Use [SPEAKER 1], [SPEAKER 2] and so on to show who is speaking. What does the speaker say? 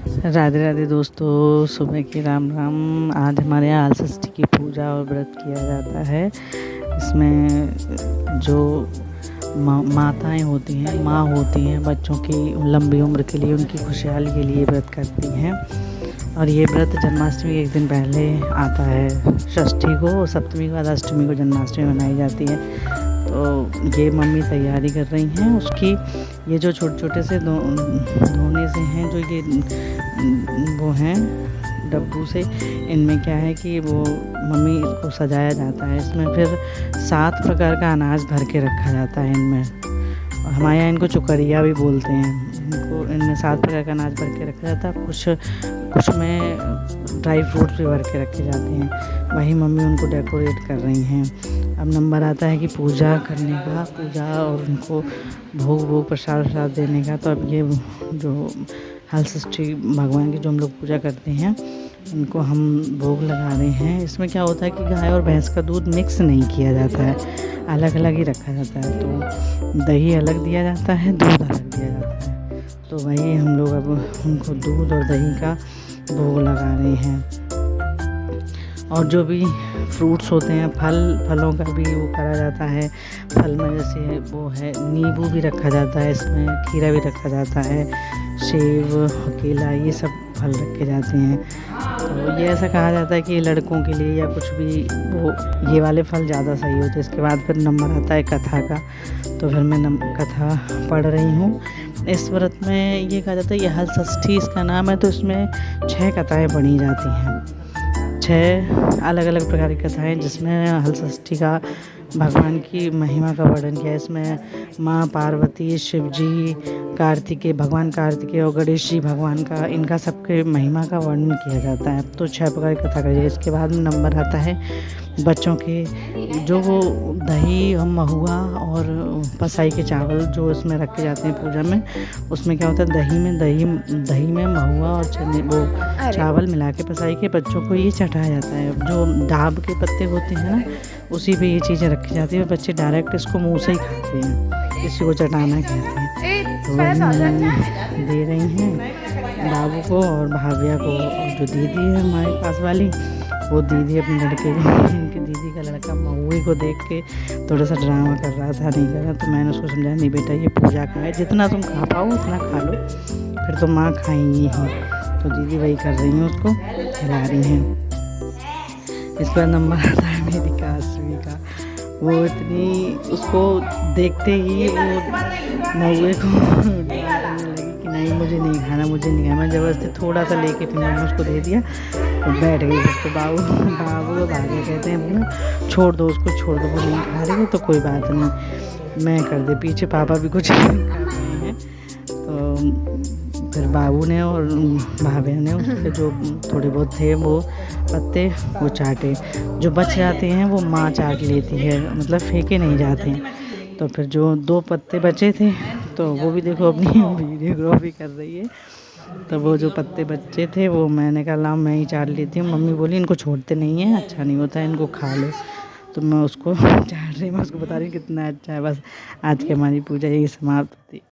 [SPEAKER 1] राधे राधे दोस्तों, सुबह की राम राम। आज हमारे यहाँ हलषष्ठी की पूजा और व्रत किया जाता है। इसमें जो माताएं होती हैं, माँ होती हैं, बच्चों की लंबी उम्र के लिए, उनकी खुशहाली के लिए व्रत करती हैं। और ये व्रत जन्माष्टमी के एक दिन पहले आता है। षष्ठी को, सप्तमी के बाद अष्टमी को जन्माष्टमी मनाई जाती है। तो ये मम्मी तैयारी कर रही हैं उसकी। ये जो छोटे छोटे से धोने से हैं, जो ये वो हैं डब्बू से, इनमें क्या है कि वो मम्मी इसको सजाया जाता है। इसमें फिर 7 प्रकार का अनाज भर के रखा जाता है इनमें। हमारे यहाँ इनको चुकरिया भी बोलते हैं। इनमें 7 प्रकार का अनाज भर के रखा जाता है। कुछ में ड्राई फ्रूट्स भी भर के रखे जाते हैं। वही मम्मी उनको डेकोरेट कर रही हैं। अब नंबर आता है कि पूजा करने का, पूजा और उनको भोग प्रसाद देने का। तो अब ये जो हलषष्ठी भगवान की जो हम लोग पूजा करते हैं, उनको हम भोग लगा रहे हैं। इसमें क्या होता है कि गाय और भैंस का दूध मिक्स नहीं किया जाता है, अलग अलग ही रखा जाता है। तो दही अलग दिया जाता है, दूध अलग दिया जाता है। तो वही हम लोग अब उनको दूध और दही का भोग लगा रहे हैं। और जो भी फ्रूट्स होते हैं, फलों का भी वो करा जाता है। फल में जैसे वो है, नींबू भी रखा जाता है, इसमें खीरा भी रखा जाता है, सेब, केला, ये सब फल रखे जाते हैं। तो ये ऐसा कहा जाता है कि लड़कों के लिए या कुछ भी, वो ये वाले फल ज़्यादा सही होते हैं। इसके बाद फिर नंबर आता है कथा का। तो फिर मैं कथा पढ़ रही हूँ। इस व्रत में ये कहा जाता है, ये हलषष्ठी इसका नाम है। तो इसमें 6 कथाएँ पढ़ी जाती हैं, 6 अलग अलग प्रकार की कथाएँ, जिसमें हलषष्ठी का भगवान की महिमा का वर्णन किया है। इसमें माँ पार्वती, शिव जी, भगवान कार्तिकेय और गणेश जी भगवान का, इनका सबके महिमा का वर्णन किया जाता है। तो 6 प्रकार की कथा करिए। इसके बाद में नंबर आता है बच्चों के, जो वो दही और महुआ और पसाई के चावल जो इसमें रखे जाते हैं पूजा में। उसमें क्या होता है, दही में महुआ और चने, वो चावल मिला के पसाई के बच्चों को ये चटाया जाता है। जो डाब के पत्ते होते हैं ना, उसी पे ये चीज़ें रखी जाती है। बच्चे डायरेक्ट इसको मुंह से ही खाते हैं, इसी को चटाना कहते हैं। तो दे रही हैं बाबू को और भाभिया को। और जो दीदी है हमारे पास वाली, वो दीदी अपने लड़के को, उनकी दीदी का लड़का महुए को देख के थोड़ा सा ड्रामा कर रहा था, नहीं कर रहा। तो मैंने उसको समझाया, नहीं बेटा, ये पूजा का है, जितना तुम खा पाओ उतना खा लो, फिर तो माँ खाएंगी ही। तो दीदी वही कर रही हैं, उसको खिला रही हैं। इसके बाद नंबर आता है मेरी काशवी का। वो इतनी, उसको देखते ही वो महुए को लगी कि नहीं, मुझे नहीं खाना, मुझे नहीं खाना। मैं ज़बरदस्ती थोड़ा सा लेके फिर मैंने उसको दे दिया, तो बैठ गई। उसको बाबू को भागे कहते हैं, बोला छोड़ दो उसको, छोड़ दो, वो नहीं खा रही है तो कोई बात नहीं, मैं कर दे। पीछे पापा भी कुछ कर रहे हैं। तो फिर बाबू ने और भाभिया ने उसके जो थोड़े बहुत थे वो पत्ते वो चाटे। जो बच जाते हैं वो माँ चाट लेती है, मतलब फेंके नहीं जाते हैं। तो फिर जो 2 पत्ते बचे थे, तो वो भी देखो अपनी वीडियोग्राफी कर रही है। तो वो जो पत्ते बचे थे, वो मैंने कहा ला मैं ही चाट लेती हूँ। मम्मी बोली इनको छोड़ते नहीं हैं, अच्छा नहीं होता है, इनको खा लो। तो मैं उसको चाट रही, मैं उसको बता रही हूँ कितना अच्छा है। बस आज की हमारी पूजा यही समाप्त होती है।